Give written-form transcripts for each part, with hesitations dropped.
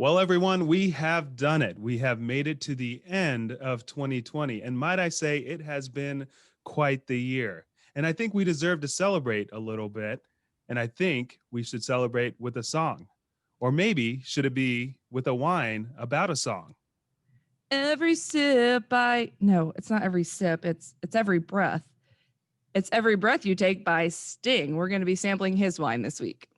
Well, everyone, we have done it. We have made it to the end of 2020. And might I say, it has been quite the year. And I think we deserve to celebrate a little bit. And I think we should celebrate with a song. Or maybe should it be with a wine about a song? Every sip no, it's not every sip, it's every breath. It's Every Breath You Take by Sting. We're going to be sampling his wine this week.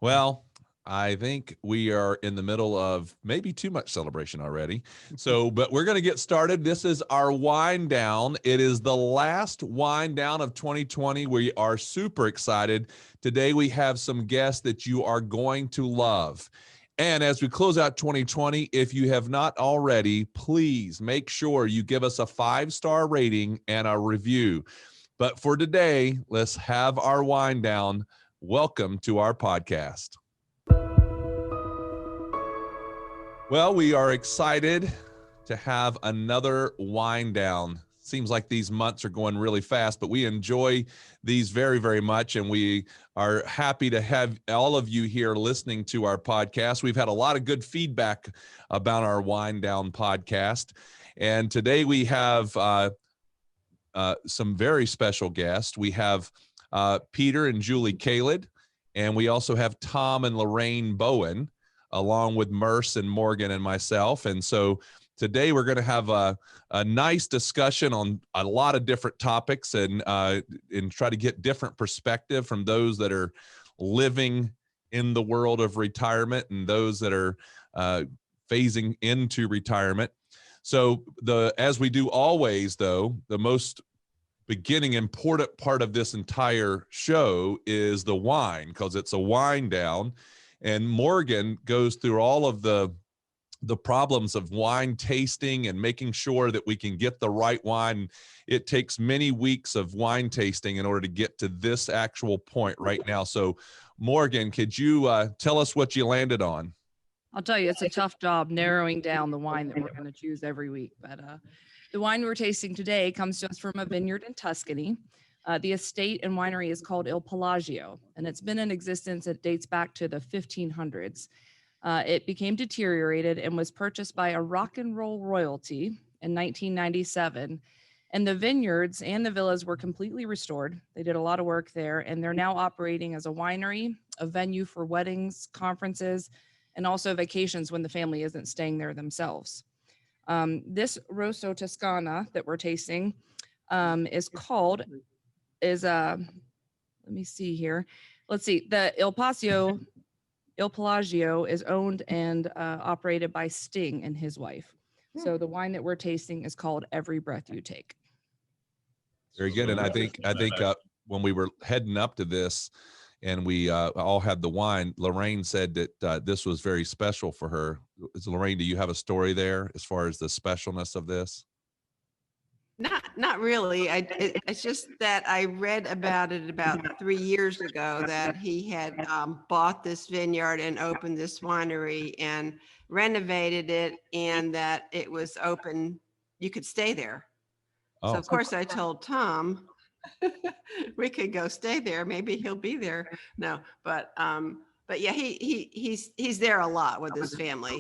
Well, I think we are in the middle of maybe too much celebration already. But we're going to get started. This is our wind down. It is the last wind down of 2020. We are super excited. Today we have some guests that you are going to love. And as we close out 2020, if you have not already, please make sure you give us a 5-star rating and a review. But for today, let's have our wind down. Welcome to our podcast. Well, we are excited to have another wind down. Seems like these months are going really fast, but we enjoy these very, very much. And we are happy to have all of you here listening to our podcast. We've had a lot of good feedback about our wind down podcast. And today we have some very special guests. We have Peter and Julie Kalid, and we also have Tom and Lorraine Bowen, along with Merce and Morgan and myself. And so today we're going to have a nice discussion on a lot of different topics and try to get different perspective from those that are living in the world of retirement and those that are phasing into retirement. So as we do always, though, the most beginning important part of this entire show is the wine, because it's a wind down. And Morgan goes through all of the problems of wine tasting and making sure that we can get the right wine. It takes many weeks of wine tasting in order to get to this actual point right now. So Morgan, could you tell us what you landed on? I'll tell you, it's a tough job narrowing down the wine that we're going to choose every week. But the wine we're tasting today comes to us from a vineyard in Tuscany. The estate and winery is called Il Pelagio, and it's been in existence. It dates back to the 1500s. It became deteriorated and was purchased by a rock and roll royalty in 1997. And the vineyards and the villas were completely restored. They did a lot of work there, and they're now operating as a winery, a venue for weddings, conferences, and also vacations when the family isn't staying there themselves. This Rosso Toscana that we're tasting let me see here. Let's see. The Il Pelagio is owned and operated by Sting and his wife. So the wine that we're tasting is called Every Breath You Take. Very good. And I think when we were heading up to this and we all had the wine, Lorraine said that this was very special for her. Lorraine, do you have a story there as far as the specialness of this? Not really. It's just that I read about it about 3 years ago that he had bought this vineyard and opened this winery and renovated it, and that it was open. You could stay there. Oh. So of course I told Tom we could go stay there. Maybe he'll be there. No, but yeah, he's there a lot with his family.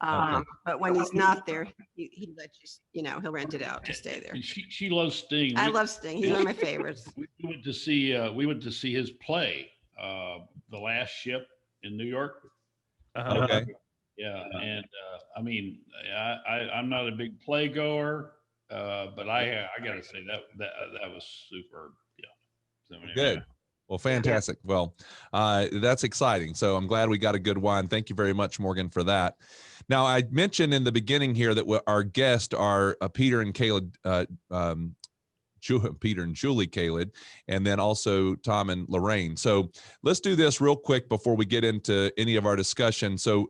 But when he's not there, he lets you, he'll rent it out to stay there. And she loves Sting. I love Sting. He's one of my favorites. We went to see his play, The Last Ship in New York. Okay. Yeah, and I mean, I'm not a big play goer, but I got to say that was superb. Yeah. So, good. Yeah. Well, fantastic. Well, that's exciting. So I'm glad we got a good wine. Thank you very much, Morgan, for that. Now, I mentioned in the beginning here that our guests are Peter and Kalid, Peter and Julie Kalid, and then also Tom and Lorraine. So let's do this real quick before we get into any of our discussion. So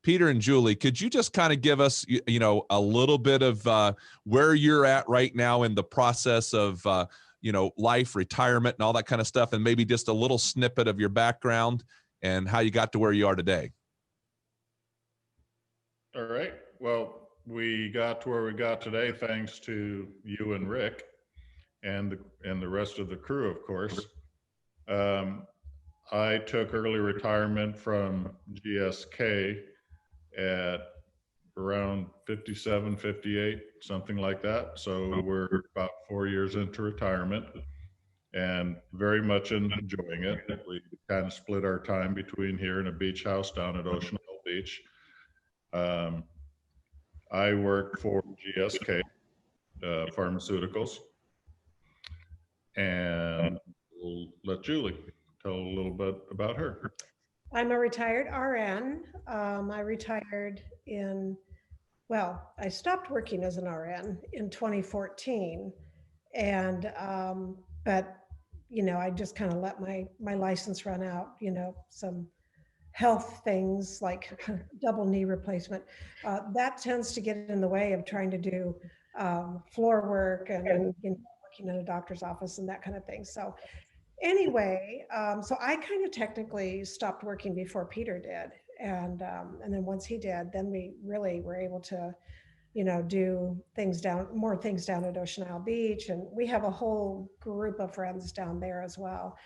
Peter and Julie, could you just kind of give us, a little bit of where you're at right now in the process of life, retirement, and all that kind of stuff, and maybe just a little snippet of your background and how you got to where you are today? All right. Well, we got to where we got today thanks to you and Rick and the rest of the crew, of course. I took early retirement from GSK at around 57, 58, something like that. So we're about 4 years into retirement and very much enjoying it. We kind of split our time between here and a beach house down at Ocean Hill Beach. I work for GSK Pharmaceuticals, and we'll let Julie tell a little bit about her. I'm a retired RN. I retired I stopped working as an RN in 2014. And, but, I just kind of let my license run out, some health things like double knee replacement. That tends to get in the way of trying to do floor work and working in a doctor's office and that kind of thing. So anyway, so I kind of technically stopped working before Peter did. And then once he did, then we really were able to, do more things down at Ocean Isle Beach. And we have a whole group of friends down there as well.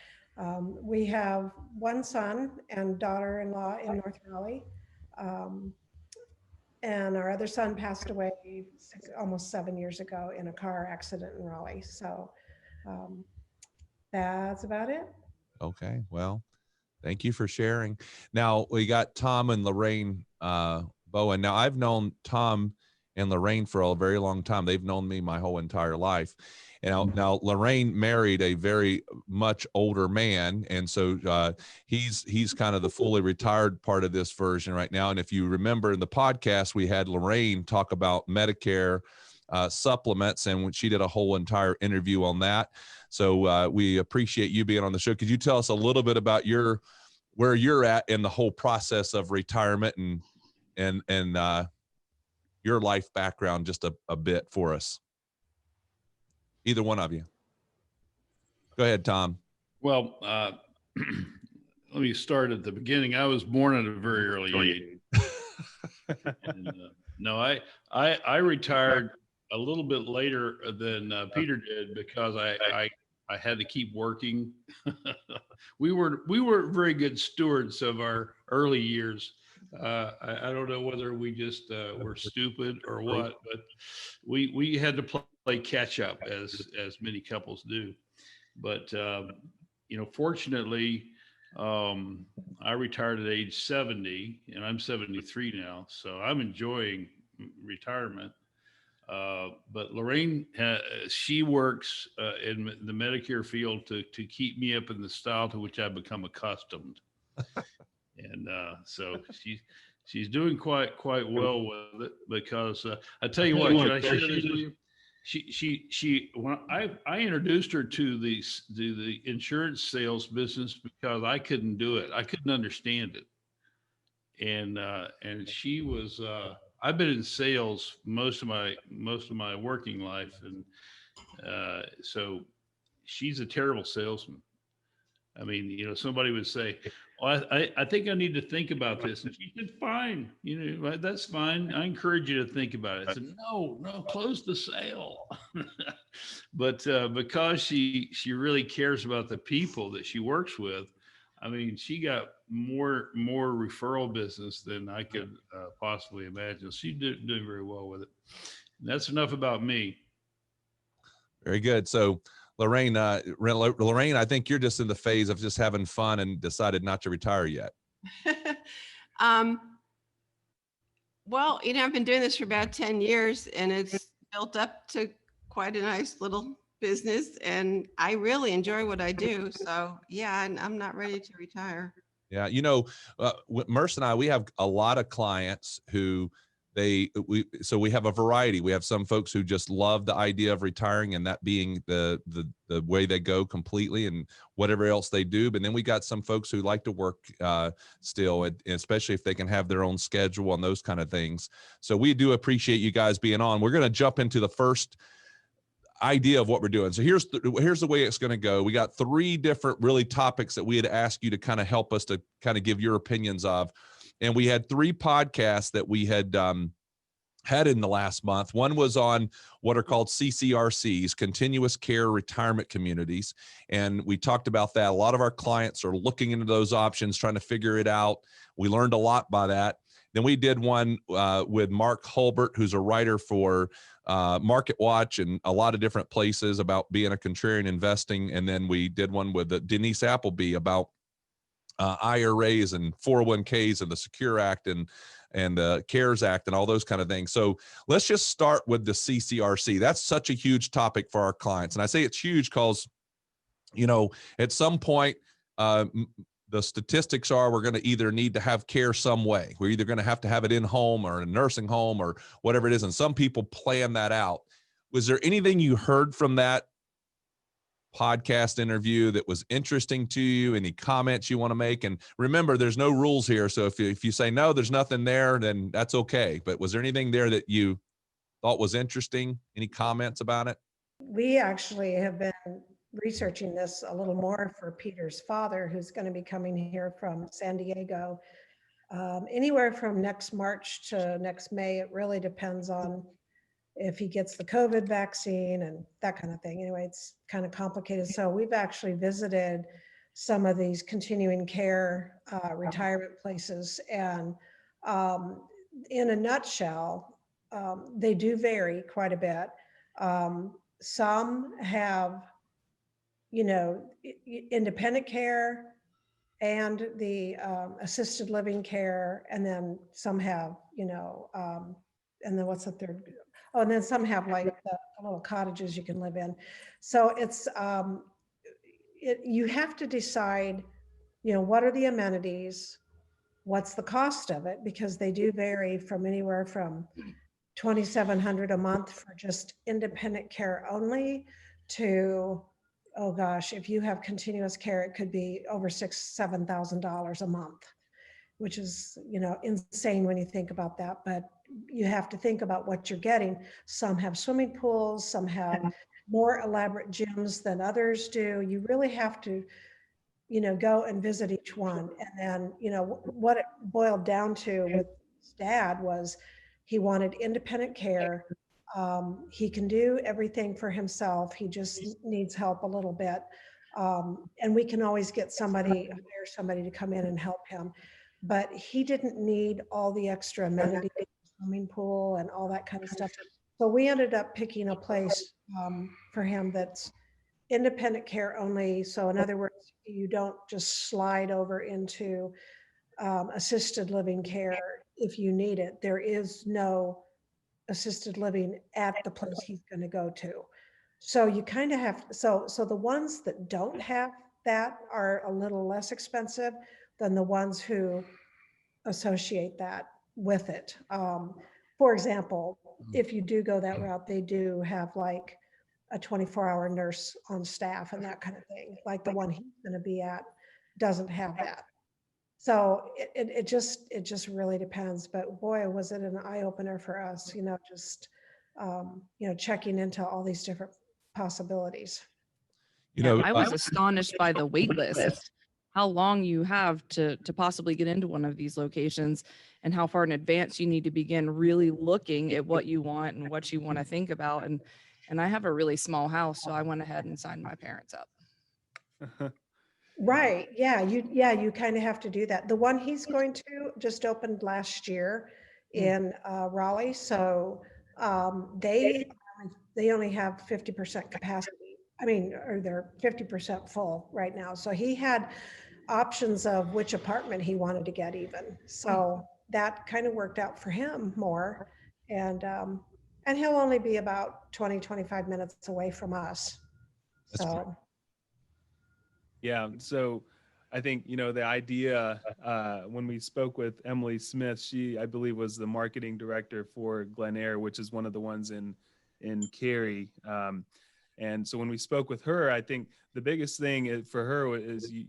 We have one son and daughter-in-law in North Raleigh. And our other son passed away almost 7 years ago in a car accident in Raleigh. So that's about it. Okay, well, thank you for sharing. Now we got Tom and Lorraine Bowen. Now I've known Tom and Lorraine for a very long time. They've known me my whole entire life. And now Lorraine married a very much older man, and so he's kind of the fully retired part of this version right now. And if you remember in the podcast, we had Lorraine talk about Medicare supplements, and when she did a whole entire interview on that. So we appreciate you being on the show. Could you tell us a little bit about where you're at in the whole process of retirement and your life background just a bit for us? Either one of you. Go ahead, Tom. Well, let me start at the beginning. I was born at a very early age. And, no, I retired a little bit later than Peter did because I had to keep working. We were very good stewards of our early years. I don't know whether we just were stupid or what, but we had to play catch up as many couples do. But fortunately, I retired at age 70, and I'm 73 now, so I'm enjoying retirement. But Lorraine, she works in the Medicare field to keep me up in the style to which I've become accustomed. And so she's doing quite well with it, because I tell you what, should I share this with you? She when I introduced her to the insurance sales business because I couldn't do it. I couldn't understand it. And she was I've been in sales most of my working life, and so she's a terrible salesman. I mean, somebody would say, "Oh, I think I need to think about this," and she said, "Fine, that's fine. I encourage you to think about it." I said, "No, close the sale." But because she really cares about the people that she works with, I mean, she got more referral business than I could possibly imagine. She's doing very well with it. And that's enough about me. Very good. So Lorraine, I think you're just in the phase of just having fun and decided not to retire yet. Well, I've been doing this for about 10 years, and it's built up to quite a nice little business, and I really enjoy what I do. So yeah, I'm not ready to retire. Yeah. Merce and I, we have a lot of clients who so we have a variety. We have some folks who just love the idea of retiring and that being the way they go completely and whatever else they do. But then we got some folks who like to work still, especially if they can have their own schedule and those kind of things. So we do appreciate you guys being on. We're going to jump into the first idea of what we're doing. So here's the way it's going to go. We got 3 different really topics that we had asked you to kind of help us to kind of give your opinions of. And we had 3 podcasts that we had had in the last month. One was on what are called CCRCs, continuous care retirement communities. And we talked about that. A lot of our clients are looking into those options, trying to figure it out. We learned a lot by that. Then we did one with Mark Hulbert, who's a writer for Market Watch and a lot of different places about being a contrarian investing. And then we did one with Denise Appleby about IRAs and 401ks and the Secure Act and the CARES Act and all those kind of things. So let's just start with the CCRC. That's such a huge topic for our clients. And I say it's huge because, you know, at some point, the statistics are we're going to either need to have care some way. We're either going to have it in home or in a nursing home or whatever it is. And some people plan that out. Was there anything you heard from that podcast interview that was interesting to you? Any comments you want to make? And remember, there's no rules here. So if you say, no, there's nothing there, then that's okay. But was there anything there that you thought was interesting? Any comments about it? We actually have been researching this a little more for Peter's father, who's going to be coming here from San Diego. Anywhere from next March to next May. It really depends on if he gets the COVID vaccine and that kind of thing. Anyway, it's kind of complicated. So we've actually visited some of these continuing care retirement places. And in a nutshell, they do vary quite a bit. Some have, you know, independent care and the assisted living care. And then some have, you know, and then what's the third? Oh, and then some have like the little cottages you can live in. So it's, you have to decide, you know, what are the amenities? What's the cost of it? Because they do vary from anywhere from $2,700 a month for just independent care only to, oh gosh, if you have continuous care, it could be over $6,000, $7,000 a month, which is, you know, insane when you think about that. But you have to think about what you're getting. Some have swimming pools, some have more elaborate gyms than others do. You really have to, you know, go and visit each one. And then, you know, what it boiled down to with his dad was he wanted independent care. He can do everything for himself. He just needs help a little bit. And we can always get somebody, hire somebody to come in and help him. But he didn't need all the extra amenities, swimming pool and all that kind of stuff. So we ended up picking a place for him that's independent care only. So in other words, you don't just slide over into assisted living care if you need it. There is no assisted living at the place he's going to go to. So you kind of have, so the ones that don't have that are a little less expensive than the ones who associate that with it. For example, if you do go that route, they do have like a 24-hour nurse on staff and that kind of thing. Like the one he's going to be at doesn't have that. So it just really depends. But boy, was it an eye opener for us, you know, just, you know, checking into all these different possibilities. You know, I was astonished by the wait list, how long you have to possibly get into one of these locations and how far in advance you need to begin really looking at what you want and what you want to think about. And I have a really small house, so I went ahead and signed my parents up. Right. Yeah. You kind of have to do that. The one he's going to just opened last year in Raleigh. So they only have 50% capacity. I mean, or they're 50% full right now. So he had options of which apartment he wanted to get even. So that kind of worked out for him more. And he'll only be about 20, 25 minutes away from us. So. Yeah. So I think, you know, the idea when we spoke with Emily Smith, she, I believe, was the marketing director for Glen Air, which is one of the ones in Cary. And so when we spoke with her, I think the biggest thing for her is you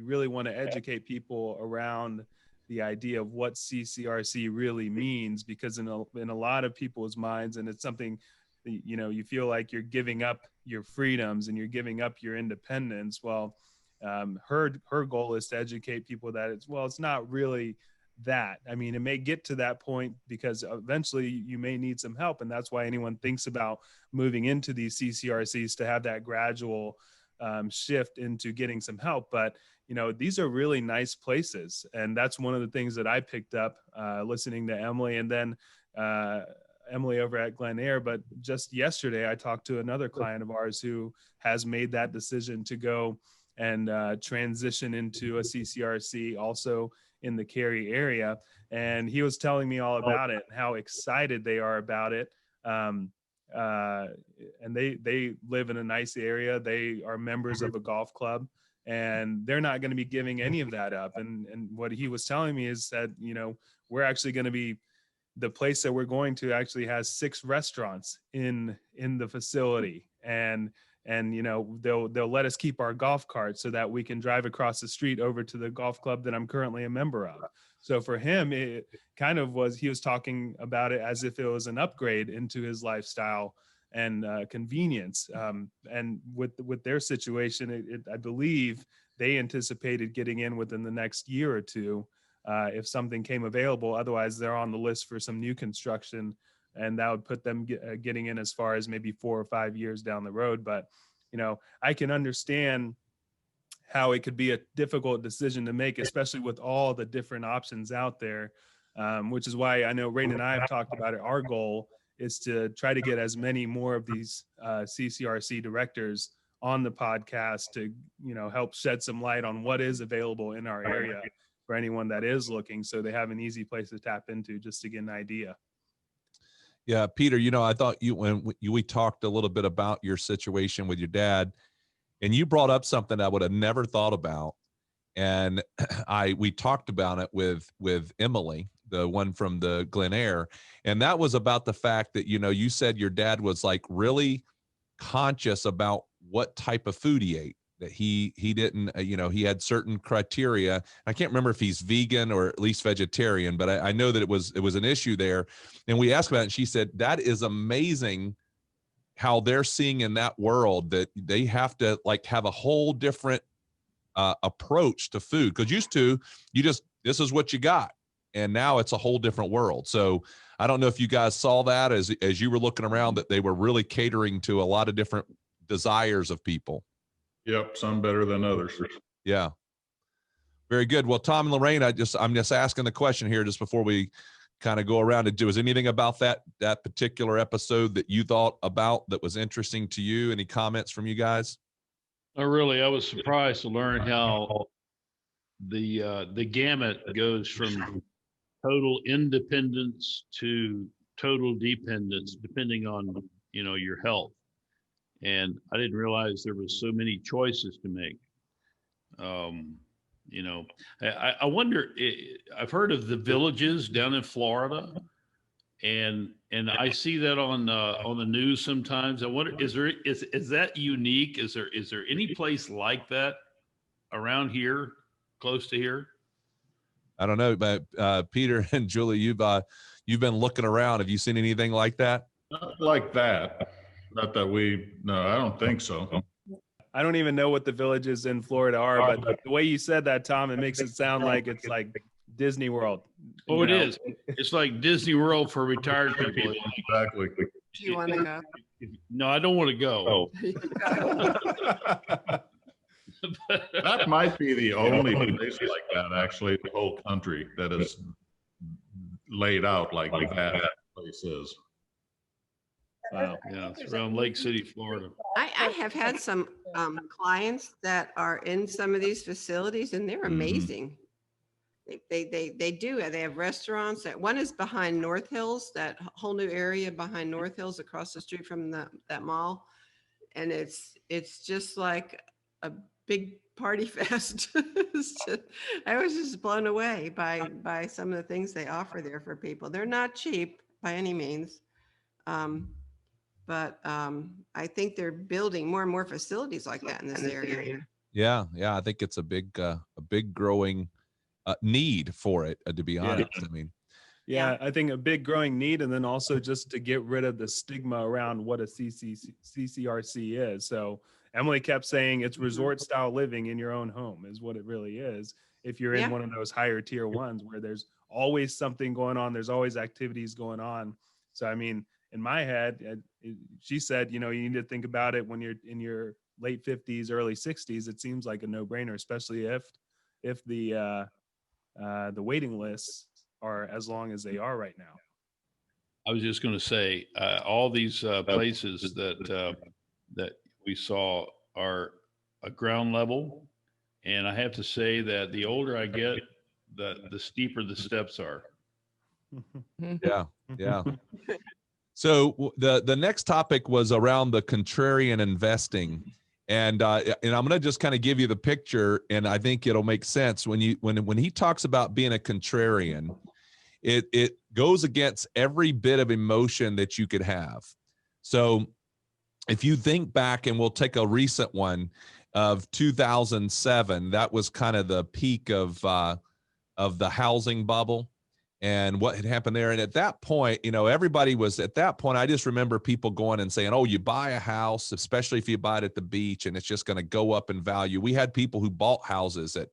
really want to educate people around the idea of what CCRC really means, because in a lot of people's minds, and it's something, you know, you feel like you're giving up your freedoms and you're giving up your independence. Well, her goal is to educate people that it's not really that. I mean, it may get to that point because eventually you may need some help. And that's why anyone thinks about moving into these CCRCs, to have that gradual shift into getting some help. But, you know, these are really nice places. And that's one of the things that I picked up listening to Emily, and then Emily over at Glen Eyre. But just yesterday, I talked to another client of ours who has made that decision to go and transition into a CCRC also in the Cary area. And he was telling me all about it and how excited they are about it. And they live in a nice area. They are members of a golf club, and they're not going to be giving any of that up. And what he was telling me is that, you know, we're actually going to be, the place that we're going to actually has 6 restaurants in the facility. And you know, they'll let us keep our golf cart so that we can drive across the street over to the golf club that I'm currently a member of. So for him, it kind of was, he was talking about it as if it was an upgrade into his lifestyle and convenience. And with their situation, I believe they anticipated getting in within the next year or two if something came available. Otherwise, they're on the list for some new construction, and that would put them getting in as far as maybe 4 or 5 years down the road. But, you know, I can understand how it could be a difficult decision to make, especially with all the different options out there, which is why I know Rain and I have talked about it. Our goal is to try to get as many more of these CCRC directors on the podcast to, you know, help shed some light on what is available in our area for anyone that is looking, so they have an easy place to tap into just to get an idea. Yeah, Peter, you know, I thought we talked a little bit about your situation with your dad, and you brought up something I would have never thought about. And we talked about it with Emily, the one from the Glen Eyre. And that was about the fact that, you know, you said your dad was like really conscious about what type of food he ate, that he didn't, you know, he had certain criteria. I can't remember if he's vegan or at least vegetarian, but I know that it was an issue there. And we asked about it, and she said, that is amazing how they're seeing in that world that they have to like have a whole different approach to food. Because used to, this is what you got. And now it's a whole different world. So I don't know if you guys saw that as you were looking around, that they were really catering to a lot of different desires of people. Yep, some better than others. Yeah. Very good. Well, Tom and Lorraine, I'm just asking the question here just before we kind of go around and do. Was anything about that particular episode that you thought about that was interesting to you? Any comments from you guys? Oh, really? I was surprised to learn how the gamut goes from total independence to total dependence, depending on, you know, your health. And I didn't realize there was so many choices to make. You know, I wonder, I've heard of the villages down in Florida, and I see that on the news sometimes. I wonder, is that unique? Is there any place like that around here, close to here? I don't know, but Peter and Julie, you've been looking around. Have you seen anything like that? Not like that. Not that no, I don't think so. I don't even know what the villages in Florida are, but the way you said that, Tom, it makes it sound like it's like Disney World. Oh, it is. It's like Disney World for retired people. Exactly. Do you want to go? No, I don't want to go. That might be the only place like that, actually, in the whole country that is laid out like that place is. Wow. Yeah, it's around Lake City, Florida. I have had some clients that are in some of these facilities, and they're amazing. They do. They have restaurants. One is behind North Hills, that whole new area behind North Hills across the street from that mall. And it's just like a big party fest. I was just blown away by some of the things they offer there for people. They're not cheap by any means. But I think they're building more and more facilities like that in this area. Yeah. I think it's a big growing need for it, to be honest. I mean, yeah, I think a big growing need, and then also just to get rid of the stigma around what a CCRC is. So Emily kept saying it's resort style living in your own home is what it really is. If you're in one of those higher tier ones where there's always something going on. There's always activities going on. So, I mean, in my head, she said, you know, you need to think about it when you're in your late 50s, early 60s. It seems like a no-brainer, especially if the waiting lists are as long as they are right now. I was just going to say, all these places that we saw are a ground level, and I have to say that the older I get, the steeper the steps are. Yeah, yeah. So the next topic was around the contrarian investing, and I'm going to just kind of give you the picture, and I think it'll make sense when he talks about being a contrarian. It goes against every bit of emotion that you could have. So if you think back, and we'll take a recent one of 2007, that was kind of the peak of the housing bubble and what had happened there. And at that point, you know, everybody was at that point. I just remember people going and saying, oh, you buy a house, especially if you buy it at the beach, and it's just going to go up in value. We had people who bought houses at,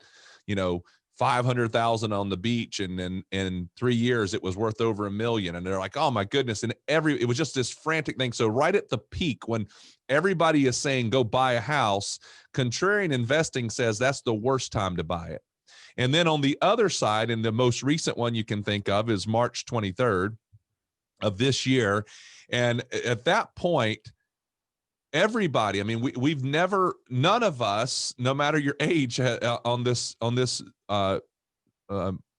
you know, 500,000 on the beach, and then in 3 years it was worth over $1 million, and they're like, oh my goodness. And it was just this frantic thing. So right at the peak, when everybody is saying go buy a house, contrarian investing says that's the worst time to buy it. And then on the other side, and the most recent one you can think of is March 23rd of this year, and at that point, everybody, I mean, we've never, none of us, no matter your age, on this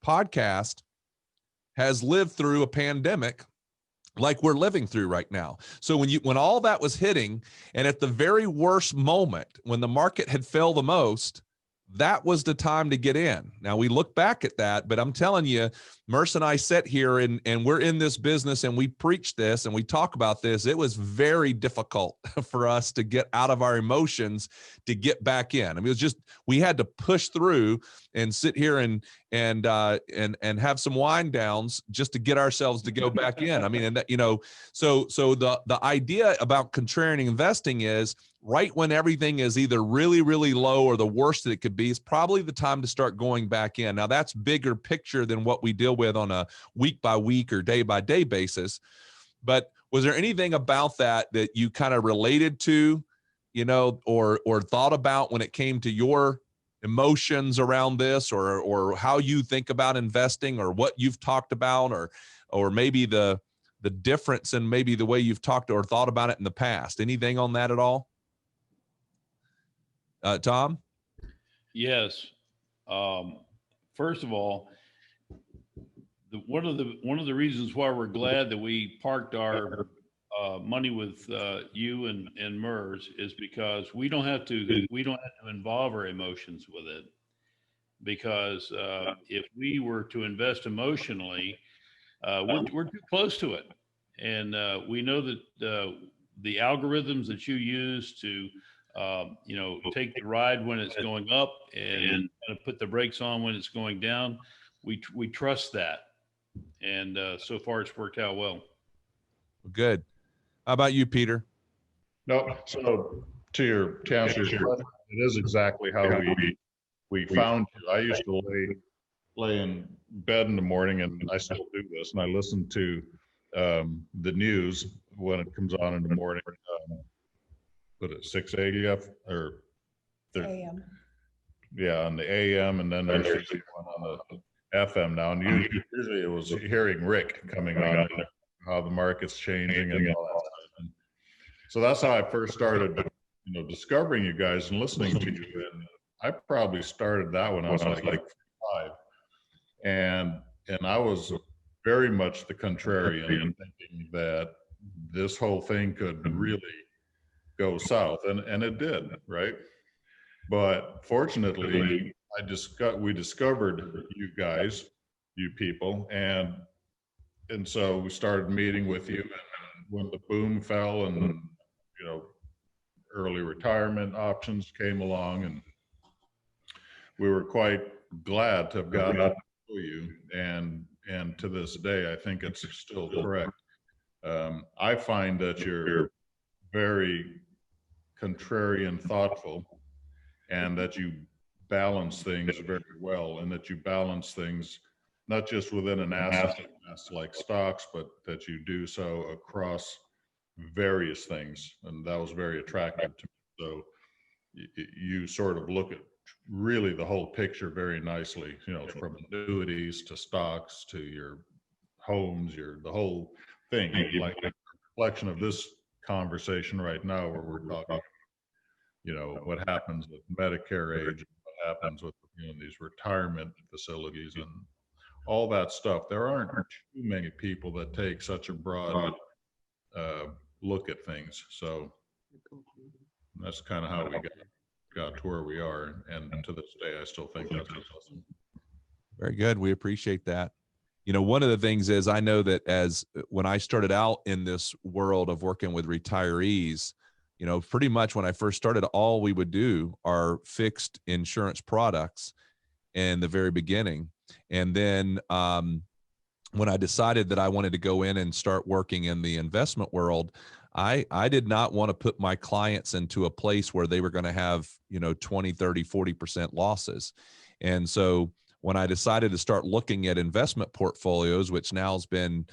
podcast, has lived through a pandemic like we're living through right now. So when all that was hitting, and at the very worst moment, when the market had fell the most, that was the time to get in. Now we look back at that, but I'm telling you, Merce and I sit here and we're in this business, and we preach this and we talk about this. It was very difficult for us to get out of our emotions to get back in. I mean, it was just, we had to push through and sit here and have some wind downs just to get ourselves to go back in. I mean, and that, you know, so the idea about contrarian investing is, right when everything is either really, really low or the worst that it could be, is probably the time to start going back in. Now that's bigger picture than what we deal with on a week by week or day by day basis. But was there anything about that you kind of related to, you know, or thought about when it came to your emotions around this, or how you think about investing, or what you've talked about, or maybe the difference in maybe the way you've talked or thought about it in the past? Anything on that at all? Tom? Yes. First of all, one of the reasons why we're glad that we parked our money with you and MERS is because we don't have to involve our emotions with it. Because if we were to invest emotionally, we're too close to it, and we know that the algorithms that you use to you know, take the ride when it's going up and kind of put the brakes on when it's going down. We trust that, and so far it's worked out well. Good. How about you, Peter? No, so to answer your question, it is exactly how we found you. I used to lay in bed in the morning, and I still do this, and I listen to the news when it comes on in the morning. What is it, 680 or AM. Yeah, on the AM, and then there's usually one on the FM now. And usually it was hearing Rick coming on, how the market's changing and all that stuff. And so that's how I first started, you know, discovering you guys and listening to you. And I probably started that when I was like 5, and I was very much the contrarian, thinking that this whole thing could really go south, and it did, right? But fortunately, we discovered you guys, you people, and so we started meeting with you. And when the boom fell, and you know, early retirement options came along, and we were quite glad to have gotten to know you. And to this day, I think it's still correct. I find that you're very contrarian thoughtful, and that you balance things very well, and that you balance things not just within an asset class like stocks, but that you do so across various things. And that was very attractive to me. So you sort of look at really the whole picture very nicely, you know, from annuities to stocks to your homes, the whole thing. Like a reflection of this conversation right now, where we're talking, you know, what happens with Medicare age, what happens with, you know, these retirement facilities and all that stuff. There aren't too many people that take such a broad look at things. So that's kind of how we got to where we are. And to this day, I still think that's awesome. Very good. We appreciate that. You know, one of the things is I know that when I started out in this world of working with retirees, you know, pretty much when I first started, all we would do are fixed insurance products in the very beginning. And then when I decided that I wanted to go in and start working in the investment world, I did not want to put my clients into a place where they were going to have, you know, 20, 30, 40% losses. And so when I decided to start looking at investment portfolios, which now has been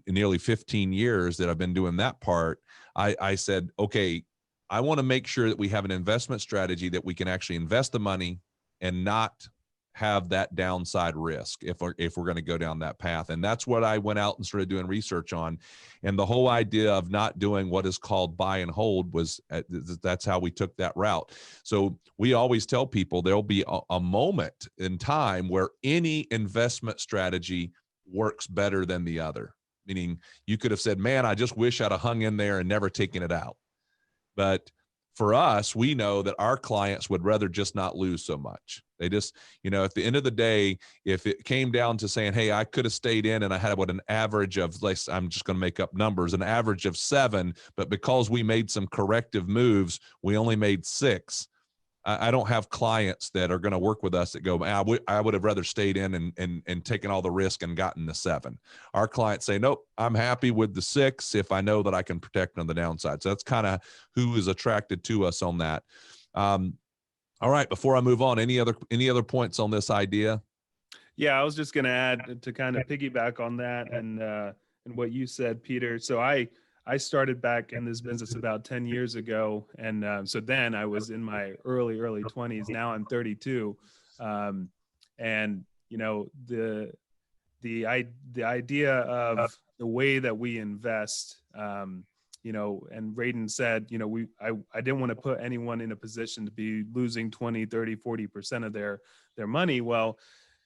nearly 15 years that I've been doing that part, I said, okay, I want to make sure that we have an investment strategy that we can actually invest the money and not have that downside risk if we're going to go down that path. And that's what I went out and started doing research on. And the whole idea of not doing what is called buy and hold was, that's how we took that route. So we always tell people there'll be a moment in time where any investment strategy works better than the other. Meaning you could have said, man, I just wish I'd have hung in there and never taken it out. But for us, we know that our clients would rather just not lose so much. They just, you know, at the end of the day, if it came down to saying, hey, I could have stayed in and I had an average of, I'm just going to make up numbers, an average of 7, but because we made some corrective moves, we only made 6. I don't have clients that are going to work with us that go, I would have rather stayed in and taken all the risk and gotten the 7. Our clients say, nope, I'm happy with the 6 if I know that I can protect on the downside. So that's kind of who is attracted to us on that. All right, before I move on, any other points on this idea? Yeah, I was just going to add to kind of piggyback on that and what you said, Peter. So I started back in this business about 10 years ago. And so then I was in my early 20s. Now I'm 32. And, you know, the idea of the way that we invest, you know, and Radon said, you know, I didn't want to put anyone in a position to be losing 20, 30, 40% of their money. Well,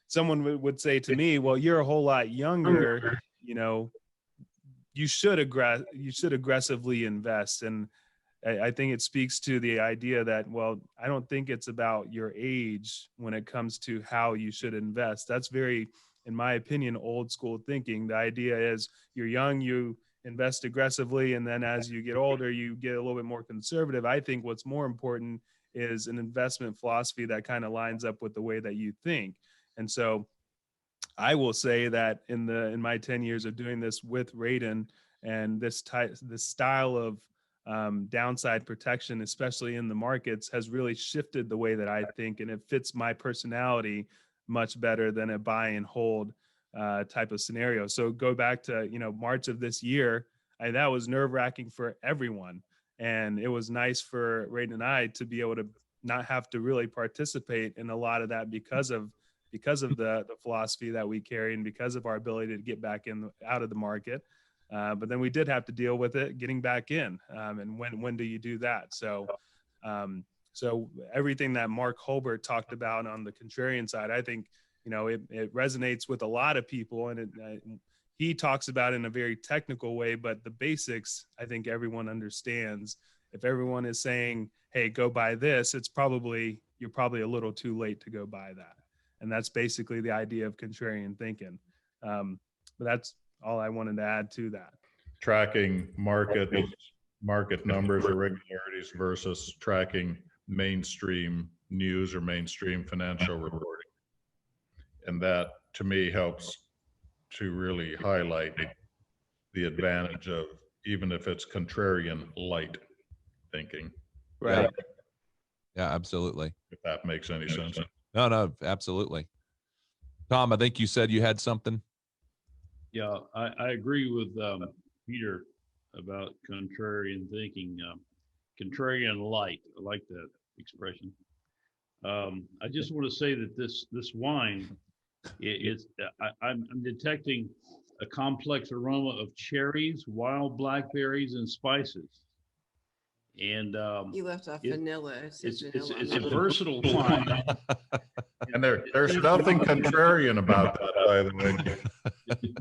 someone would say to me, well, you're a whole lot younger, you know, you should aggressively invest. And I think it speaks to the idea that, well, I don't think it's about your age when it comes to how you should invest. That's very, in my opinion, old school thinking. The idea is you're young, you invest aggressively, and then as you get older, you get a little bit more conservative. I think what's more important is an investment philosophy that kind of lines up with the way that you think. And so I will say that in my 10 years of doing this with Radon and this style of downside protection, especially in the markets, has really shifted the way that I think, and it fits my personality much better than a buy and hold type of scenario. So go back to, you know, March of this year, that was nerve-wracking for everyone. And it was nice for Radon and I to be able to not have to really participate in a lot of that because of the philosophy that we carry and because of our ability to get back out of the market. But then we did have to deal with it getting back in. And when do you do that? So everything that Mark Holbert talked about on the contrarian side, I think, you know, it resonates with a lot of people, and he talks about it in a very technical way, but the basics, I think everyone understands. If everyone is saying, hey, go buy this, you're probably a little too late to go buy that. And that's basically the idea of contrarian thinking. But that's all I wanted to add to that. Tracking market numbers or regularities versus tracking mainstream news or mainstream financial reporting. And that, to me, helps to really highlight the advantage of, even if it's contrarian light thinking. Right. Yeah, absolutely. If that makes any sense. No, absolutely. Tom, I think you said you had something. Yeah, I agree with Peter about contrarian thinking. Contrarian light. I like that expression. I just want to say that this wine, I'm detecting a complex aroma of cherries, wild blackberries, and spices. And You left off it- vanilla. It says it's vanilla. a versatile wine. And there's nothing contrarian about that, by the way.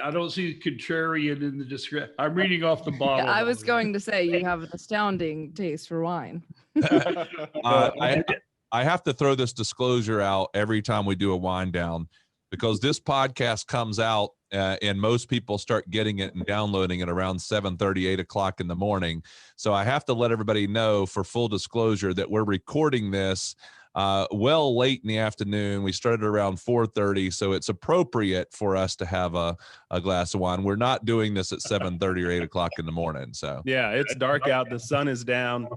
I don't see contrarian in the description. I'm reading off the bottle. Yeah, I was going to say you have an astounding taste for wine. I have to throw this disclosure out every time we do a wind down, because this podcast comes out and most people start getting it and downloading it around 7:30, 8 o'clock in the morning. So I have to let everybody know, for full disclosure, that we're recording this well late in the afternoon. We started around 4:30, so it's appropriate for us to have a glass of wine. We're not doing this at 7:30 or 8 o'clock in the morning. So Yeah, it's dark out. The sun is down.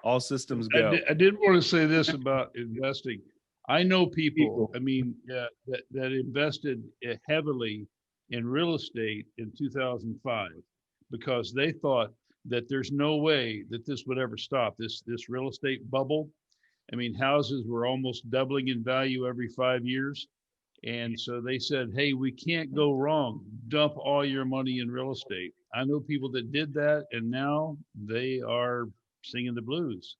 All systems go. I did want to say this about investing. I know people, I mean, that invested heavily in real estate in 2005 because they thought that there's no way that this would ever stop, this real estate bubble. I mean, houses were almost doubling in value every 5 years. And so they said, hey, we can't go wrong. Dump all your money in real estate. I know people that did that, and now they are singing the blues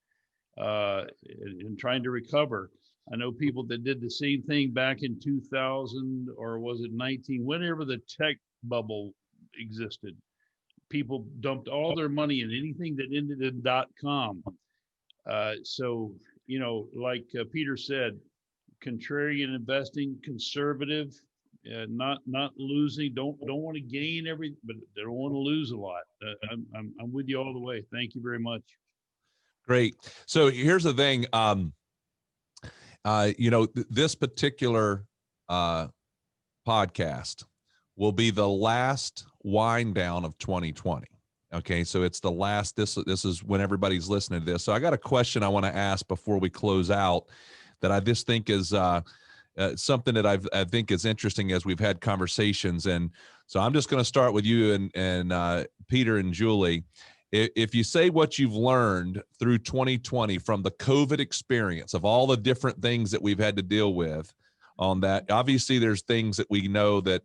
and trying to recover. I know people that did the same thing back in 2000, or was it 19, whenever the tech bubble existed. People dumped all their money in anything that ended in .com. So, you know, like Peter said, contrarian investing, conservative, not losing. Don't want to gain everything, but they don't want to lose a lot. I'm with you all the way. Thank you very much. great. So here's the thing. You know, this particular podcast will be the last wind down of 2020. Okay, so it's the last. This is when everybody's listening to this. So I got a question I want to ask before we close out, that I just think is something that I think is interesting as we've had conversations. And so I'm just going to start with you and Peter and Julie. If you say what you've learned through 2020 from the COVID experience of all the different things that we've had to deal with on that, obviously there's things that we know that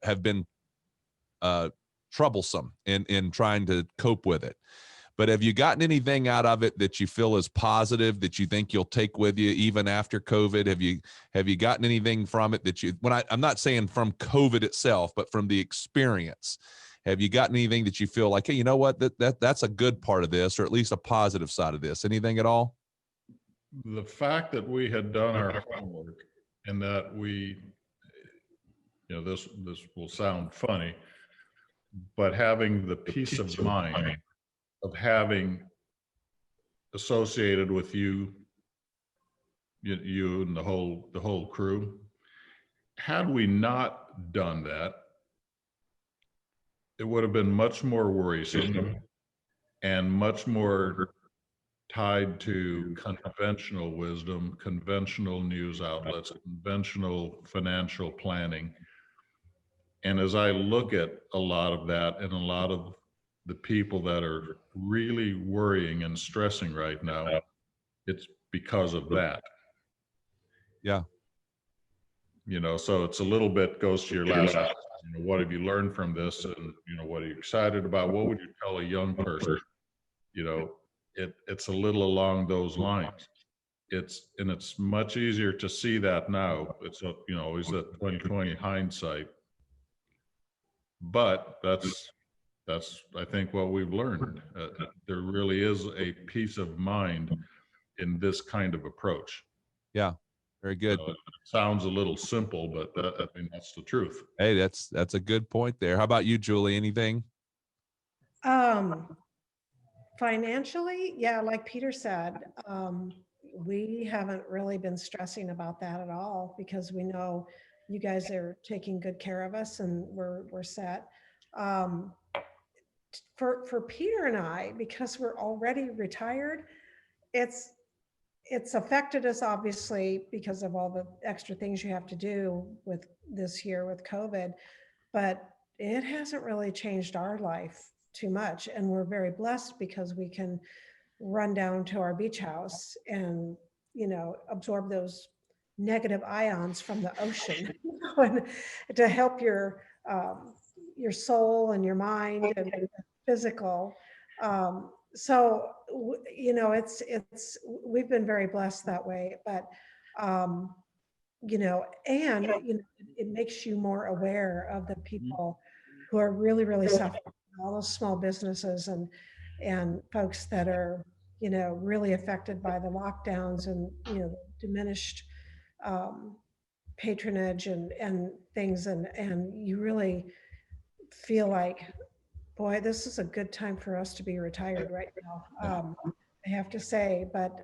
have been troublesome in trying to cope with it. But have you gotten anything out of it that you feel is positive, that you think you'll take with you even after COVID? Have you gotten anything from it that I'm not saying from COVID itself, but from the experience? Have you gotten anything that you feel like, hey, you know what, that's a good part of this, or at least a positive side of this? Anything at all? The fact that we had done our homework and that we, you know, this will sound funny, but having the peace of mind of having associated with you and the whole crew. Had we not done that, it would have been much more worrisome and much more tied to conventional wisdom, conventional news outlets, conventional financial planning. And as I look at a lot of that and a lot of the people that are really worrying and stressing right now, it's because of that. Yeah. You know, so it's a little bit goes to your last, you know, what have you learned from this? And, you know, what are you excited about? What would you tell a young person? You know, it's a little along those lines. It's much easier to see that now. It's you know, always that 2020 hindsight. But that's I think what we've learned. There really is a peace of mind in this kind of approach. Yeah, very good. It sounds a little simple, but I mean, that's the truth. Hey, that's a good point there. How about you, Julie? Anything? Financially, yeah, like Peter said, we haven't really been stressing about that at all because we know you guys are taking good care of us and we're set. For Peter and I, because we're already retired, it's it's affected us obviously because of all the extra things you have to do with this year with COVID, but it hasn't really changed our life too much. And we're very blessed because we can run down to our beach house and, you know, absorb those negative ions from the ocean and to help your soul and your mind and physical. So, you know, we've been very blessed that way, but, you know, and, you know, it makes you more aware of the people who are really, really suffering, all those small businesses and folks that are, you know, really affected by the lockdowns and, you know, diminished patronage and things. And you really feel like, boy, this is a good time for us to be retired right now. I have to say, but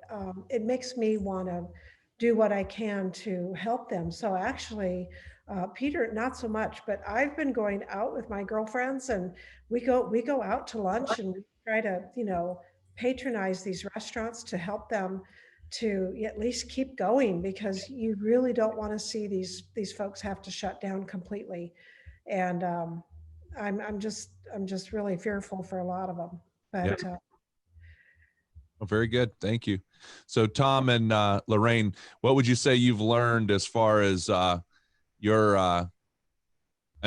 it makes me want to do what I can to help them. So actually, Peter, not so much, but I've been going out with my girlfriends and we go out to lunch and we try to, you know, patronize these restaurants to help them to at least keep going, because you really don't want to see these folks have to shut down completely. And I'm just really fearful for a lot of them. But Well, very good. Thank you. So Tom and Lorraine, what would you say you've learned as far as your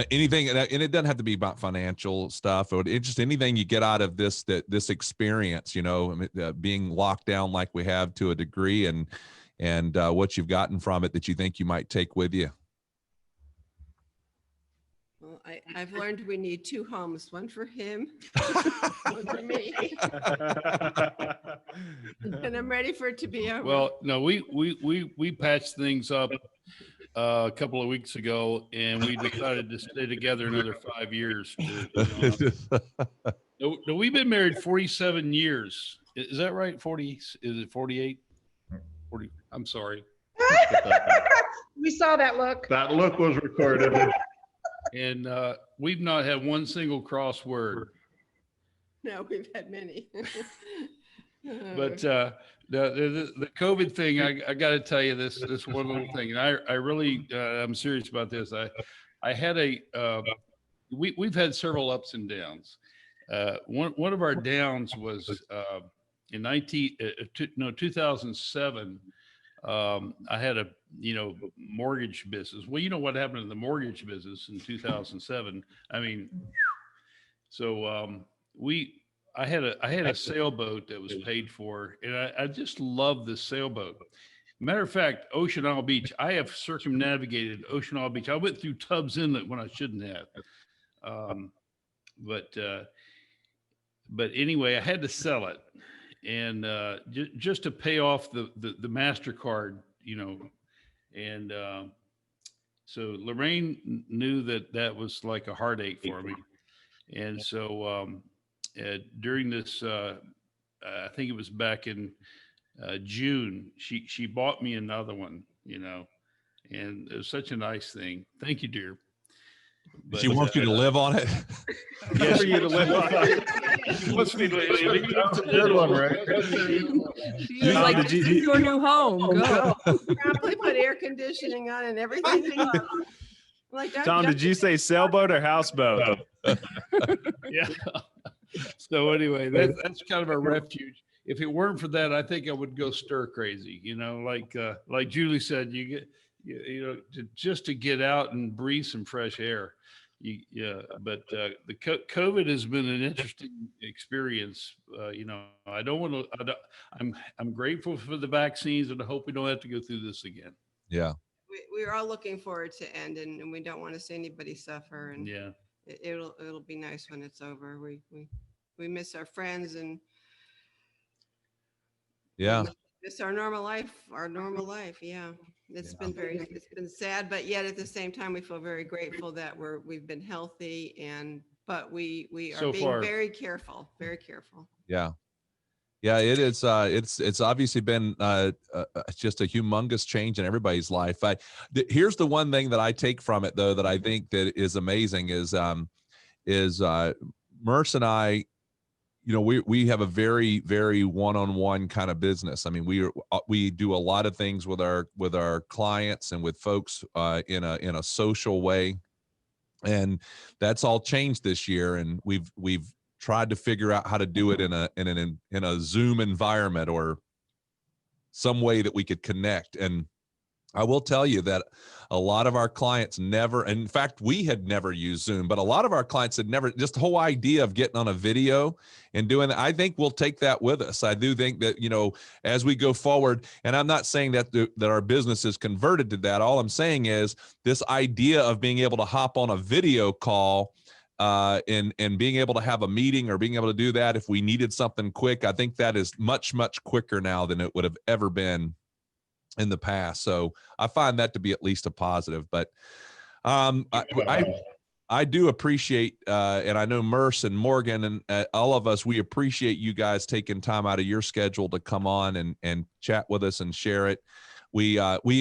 anything, and it doesn't have to be about financial stuff, or just anything you get out of this experience, you know, being locked down like we have to a degree, and what you've gotten from it that you think you might take with you? Well, I've learned we need two homes, one for him, one for me. And I'm ready for it to be over. Well, no, we patched things up a couple of weeks ago, and we decided to stay together another 5 years. No, we've been married 47 years. Is that right? 40? Is it 48? 40. I'm sorry. we saw that look. That look was recorded. And we've not had one single crossword. No, we've had many. But the COVID thing, I got to tell you this one little thing, and I really I'm serious about this. I had we've had several ups and downs. One of our downs was in 2007. I had a mortgage business. Well, you know what happened in the mortgage business in 2007. I mean, so I had a sailboat that was paid for, and I just love this sailboat. Matter of fact, Ocean Isle Beach, I have circumnavigated Ocean Isle Beach. I went through Tubbs Inlet when I shouldn't have. But anyway, I had to sell it, and just to pay off the MasterCard, and so Lorraine knew that was like a heartache for me, and so during this, I think it was back in June, she bought me another one, and it was such a nice thing. Thank you, dear. But, she wants you to live on it. Yes, for you to live on it. She wants me to live. That's a good one, right? She's like, this is your new home. Go. Promptly put air conditioning on and everything. Like, Tom, did you say sailboat or houseboat? Yeah. So anyway, that's kind of a refuge. If it weren't for that, I think I would go stir crazy. Like Julie said, you get, just to get out and breathe some fresh air. But the COVID has been an interesting experience. I don't want to. I'm grateful for the vaccines, and I hope we don't have to go through this again. Yeah. We're all looking forward to end, and we don't want to see anybody suffer. And yeah, it'll be nice when it's over. We miss our friends and miss our normal life. Yeah. It's been sad, but yet at the same time, we feel very grateful that we've been healthy, but we are so being far very careful. Yeah. Yeah, it is. It's obviously been just a humongous change in everybody's life. Here's the one thing that I take from it, though, that I think that is amazing is Merce and I, you know, we have a very, very one-on-one kind of business. I mean, we do a lot of things with our clients and with folks in a social way, and that's all changed this year. And we've tried to figure out how to do it in a Zoom environment or some way that we could connect. And I will tell you that a lot of our clients never, in fact, we had never used Zoom, but a lot of our clients had never, just the whole idea of getting on a video and doing that. I think we'll take that with us. I do think that, you know, as we go forward, and I'm not saying that that our business is converted to that. All I'm saying is this idea of being able to hop on a video call and being able to have a meeting or being able to do that if we needed something quick, I think that is much, much quicker now than it would have ever been in the past. So I find that to be at least a positive. But I do appreciate, and I know Merce and Morgan and all of us, we appreciate you guys taking time out of your schedule to come on and chat with us and share it. We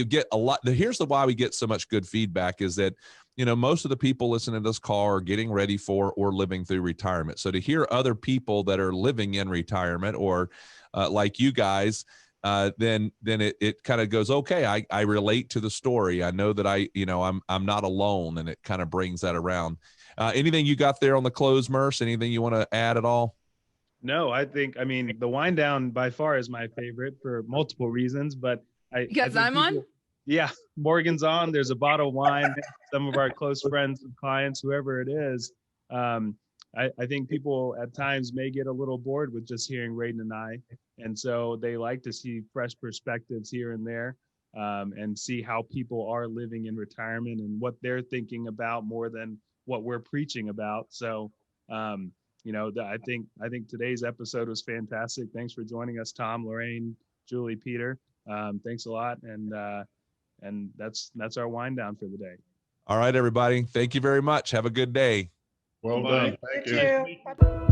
get a lot. Here's why we get so much good feedback is that, you know, most of the people listening to this call are getting ready for or living through retirement. So to hear other people that are living in retirement or like you guys, then it kind of goes, okay, I relate to the story. I know that I'm not alone, and it kind of brings that around. Anything you got there on the close, Merce? Anything you want to add at all? No, I mean, the wind down by far is my favorite for multiple reasons, but Because I'm on? Yeah, Morgan's on. There's a bottle of wine. Some of our close friends and clients, whoever it is. I think people at times may get a little bored with just hearing Radon and I. And so they like to see fresh perspectives here and there, and see how people are living in retirement and what they're thinking about more than what we're preaching about. So, you know, I think today's episode was fantastic. Thanks for joining us, Tom, Lorraine, Julie, Peter. Thanks a lot. And that's our wind down for the day. All right, everybody. Thank you very much. Have a good day. Well done. Thank you. You too.